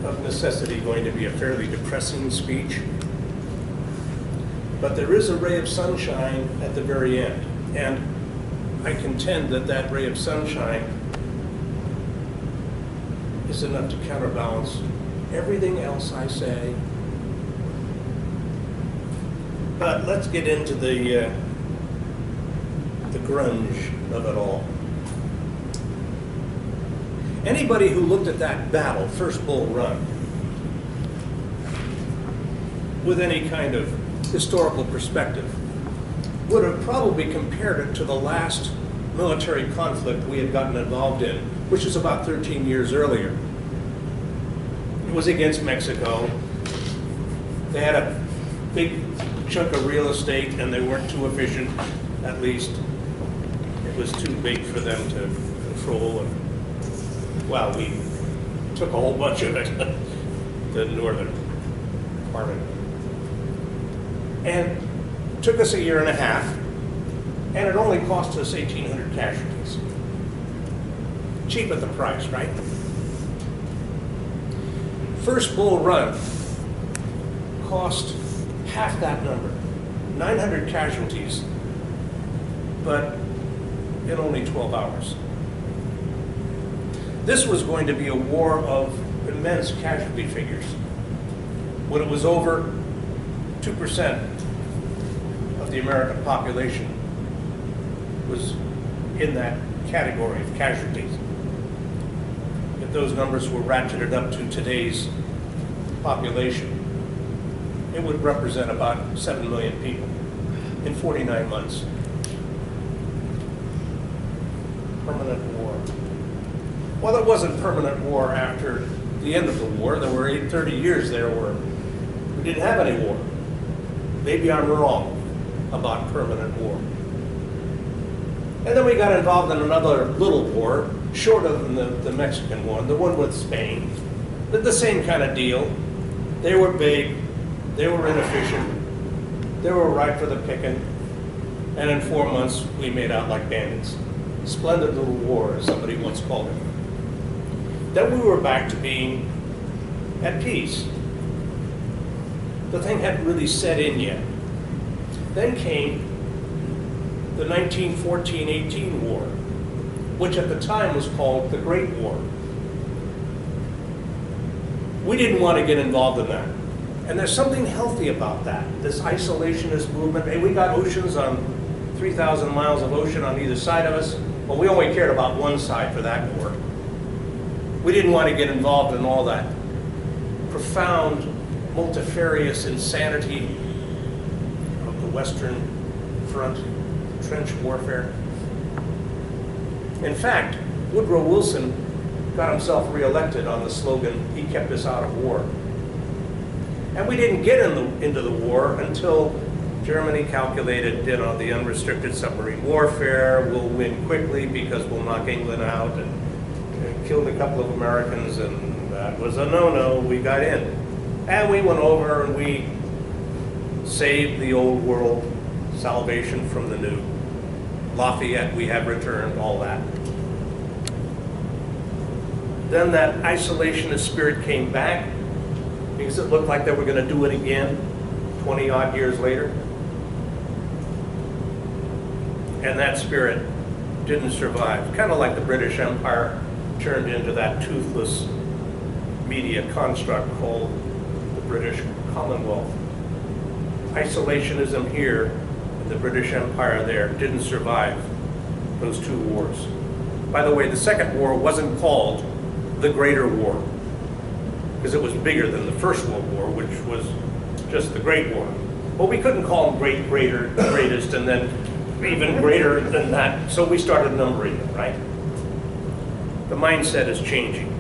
of necessity, going to be a fairly depressing speech. But there is a ray of sunshine at the very end. And I contend that that ray of sunshine is enough to counterbalance everything else I say. But let's get into the grunge of it all. Anybody who looked at that battle, First Bull Run, with any kind of historical perspective, would have probably compared it to the last military conflict we had gotten involved in, which was about 13 years earlier. It was against Mexico. They had a big chunk of real estate and they weren't too efficient, at least. It was too big for them to control. And, well, we took a whole bunch of it, the northern part of it. And it took us a year and a half, and it only cost us 1,800 casualties. Cheap at the price, right? First Bull Run cost half that number, 900 casualties, but in only 12 hours. This was going to be a war of immense casualty figures. When it was over, 2% of the American population was in that category of casualties. If those numbers were ratcheted up to today's population, it would represent about 7 million people in 49 months. Permanent war. Well, it wasn't permanent war after the end of the war. There were 30 years there where we didn't have any war. Maybe I'm wrong about permanent war. And then we got involved in another little war, shorter than the Mexican one, the one with Spain. The same kind of deal. They were big, they were inefficient, they were ripe for the picking, and in 4 months we made out like bandits. Splendid little war, as somebody once called it. Then we were back to being at peace. The thing hadn't really set in yet. Then came the 1914-18 war, which at the time was called the Great War. We didn't want to get involved in that. And there's something healthy about that, this isolationist movement. Hey, we got oceans on 3,000 miles of ocean on either side of us, but we only cared about one side for that war. We didn't want to get involved in all that profound, multifarious insanity of the Western Front, trench warfare. In fact, Woodrow Wilson got himself reelected on the slogan, "He kept us out of war." And we didn't get into the war until Germany calculated, the unrestricted submarine warfare, we'll win quickly because we'll knock England out, and killed a couple of Americans, and that was a no-no. We got in. And we went over and we saved the old world, salvation from the new. Lafayette, we have returned, all that. Then that isolationist spirit came back because it looked like they were going to do it again 20-odd years later. And that spirit didn't survive. Kind of like the British Empire turned into that toothless media construct called the British Commonwealth. Isolationism here, and the British Empire there, didn't survive those two wars. By the way, the Second War wasn't called the Greater War, because it was bigger than the First World War, which was just the Great War. Well, we couldn't call them great, greater, greatest, and then even greater than that, so we started numbering them, right? The mindset is changing.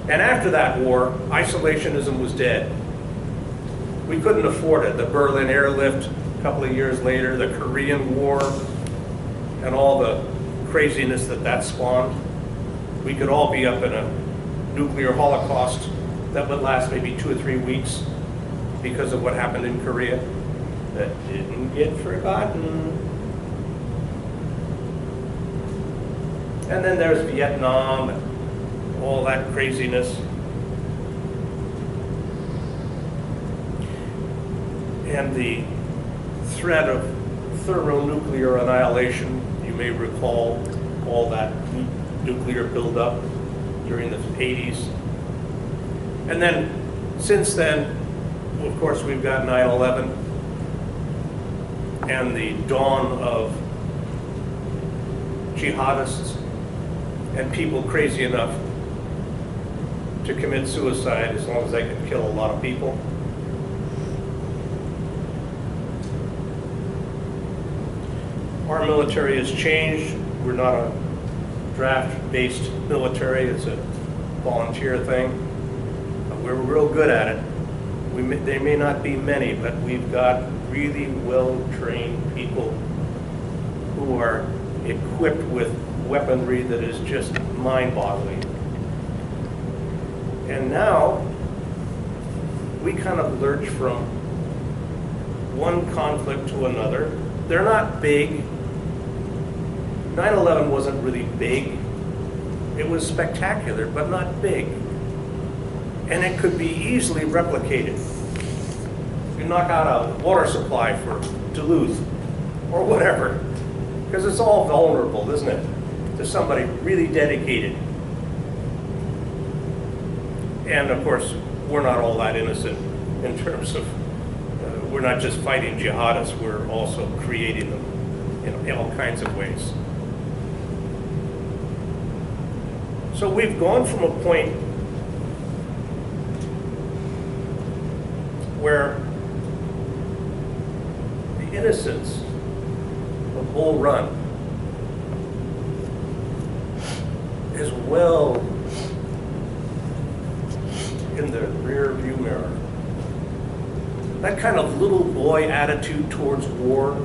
And after that war, isolationism was dead. We couldn't afford it. The Berlin airlift a couple of years later, the Korean War, and all the craziness that spawned. We could all be up in a nuclear holocaust that would last maybe 2 or 3 weeks because of what happened in Korea that didn't get forgotten. And then there's Vietnam and all that craziness. and the threat of thermonuclear annihilation. You may recall all that nuclear buildup during the 80s. And then, since then, of course, we've got 9/11 and the dawn of jihadists and people crazy enough to commit suicide as long as they can kill a lot of people. Our military has changed. We're not a draft-based military. It's a volunteer thing. We're real good at it. They may not be many, but we've got really well-trained people who are equipped with weaponry that is just mind-boggling. And now, we kind of lurch from one conflict to another. They're not big. 9/11 wasn't really big. It was spectacular, but not big. And it could be easily replicated. You knock out a water supply for Duluth, or whatever, because it's all vulnerable, isn't it, to somebody really dedicated. And of course, we're not all that innocent in terms of, we're not just fighting jihadists, we're also creating them in all kinds of ways. So we've gone from a point where the innocence of Bull Run is well in the rear view mirror. That kind of little boy attitude towards war,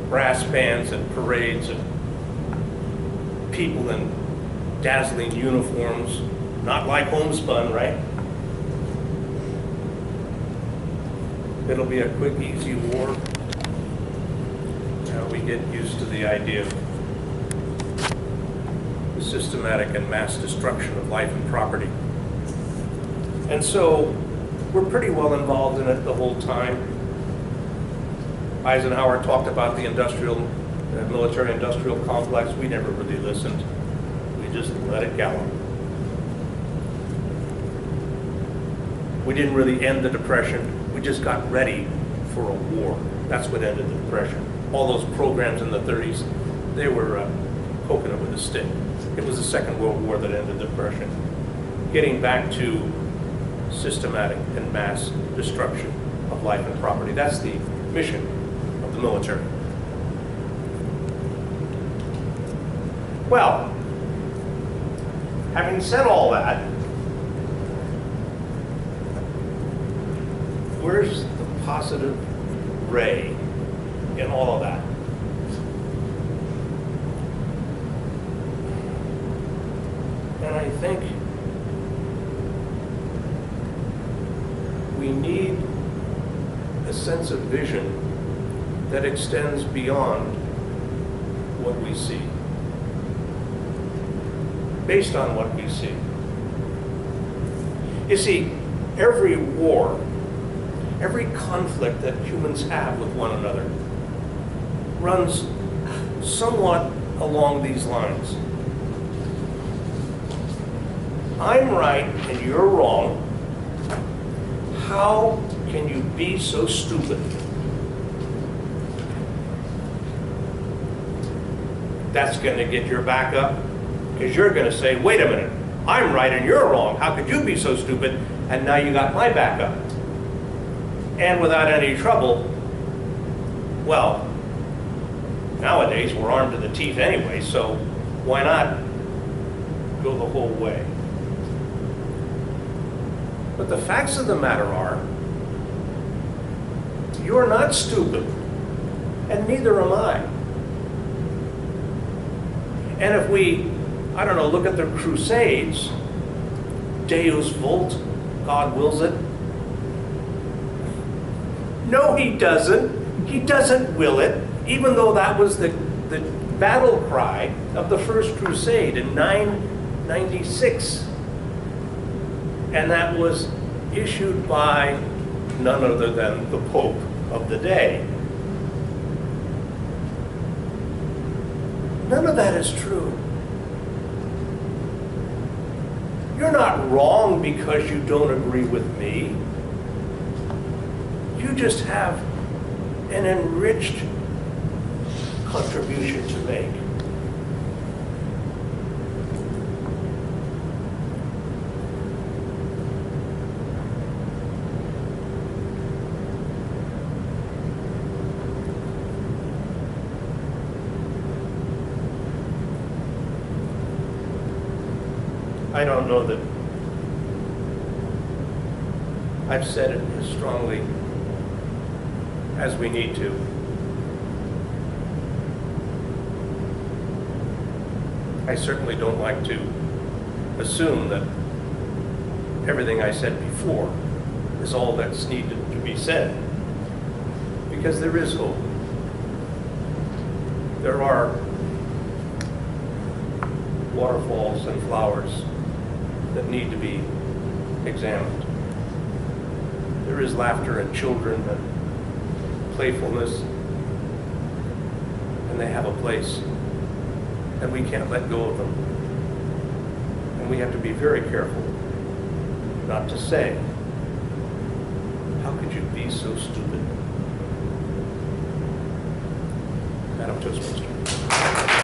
brass bands and parades and people in dazzling uniforms, not like homespun, right? It'll be a quick, easy war. Now we get used to the idea of the systematic and mass destruction of life and property. And so we're pretty well involved in it the whole time. Eisenhower talked about the military-industrial complex. We never really listened. We just let it gallop. We didn't really end the Depression. We just got ready for a war. That's what ended the Depression. All those programs in the 30s, they were poking it with a stick. It was the Second World War that ended the Depression. Getting back to systematic and mass destruction of life and property. That's the mission of the military. Well, having said all that, where's the positive ray in all of that? And I think we need a sense of vision that extends beyond what we see, based on what we see. You see, every war, every conflict that humans have with one another runs somewhat along these lines. I'm right and you're wrong. How can you be so stupid? That's going to get your back up, because you're going to say, wait a minute, I'm right and you're wrong. How could you be so stupid? And now you got my back up. And without any trouble, well, nowadays we're armed to the teeth anyway, so why not go the whole way? But the facts of the matter are, you're not stupid, and neither am I. And if we, I don't know, look at the Crusades, Deus vult, God wills it. No, he doesn't. He doesn't will it, even though that was the battle cry of the First Crusade in 996. And that was issued by none other than the Pope of the day. None of that is true. You're not wrong because you don't agree with me. You just have an enriched contribution to make. I don't know that I've said it as strongly as we need to. I certainly don't like to assume that everything I said before is all that's needed to be said, because there is hope. There are waterfalls and flowers that need to be examined. There is laughter and children and playfulness, and they have a place, and we can't let go of them. And we have to be very careful not to say, "How could you be so stupid?" Madam Toastmaster.